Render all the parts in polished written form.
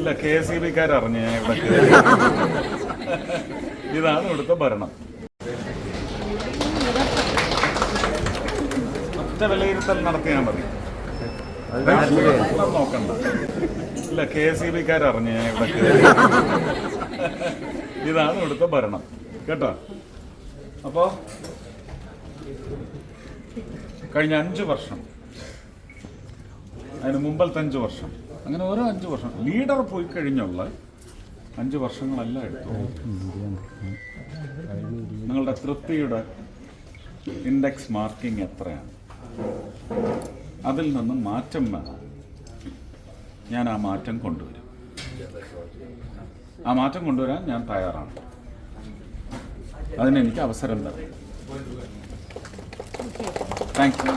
ഇല്ല, KSEB-ക്കാർ അറിഞ്ഞു ഞാൻ ഇവിടെ. ഇതാണ് ഇവിടുത്തെ ഭരണം. ഒറ്റ വിലയിരുത്തൽ നടത്തിയാൽ മതി, നോക്കണ്ട. ഇല്ല, KSEB-ക്കാർ അറിഞ്ഞു ഞാൻ ഇവിടെ. ഇതാണ് ഇവിടുത്തെ ഭരണം കേട്ടോ. അപ്പോ കഴിഞ്ഞ 5 വർഷം, അതിന് മുമ്പത്തെ 5 വർഷം, അങ്ങനെ ഓരോ 5 വർഷം ലീഡർ പോയി കഴിഞ്ഞുള്ള 5 വർഷങ്ങളല്ല എടുത്തു. നിങ്ങളുടെ തൃപ്തിയുടെ ഇൻഡെക്സ് മാർക്കിംഗ് എത്രയാണ്? അതിൽ നിന്ന് മാറ്റം വേണം. ഞാൻ ആ മാറ്റം കൊണ്ടുവരും. ആ മാറ്റം കൊണ്ടുവരാൻ ഞാൻ തയ്യാറാണ്. അതിനെനിക്ക് അവസരം തരും. Thank you.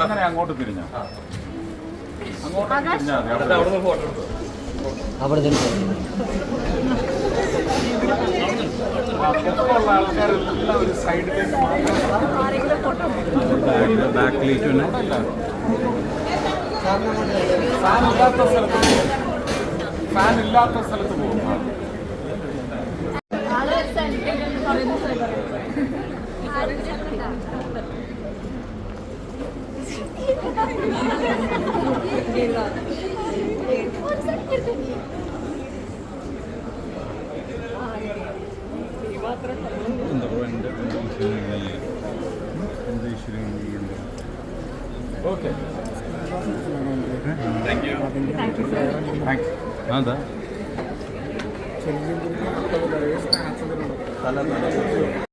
അങ്ങനെ അങ്ങോട്ട് തിരിഞ്ഞ ഉള്ള ആൾക്കാരെല്ലാം ഒരു സൈഡിലേക്ക് ഫാൻ ഇല്ലാത്ത സ്ഥലത്ത് പോകും. Okay, thank you. അതാ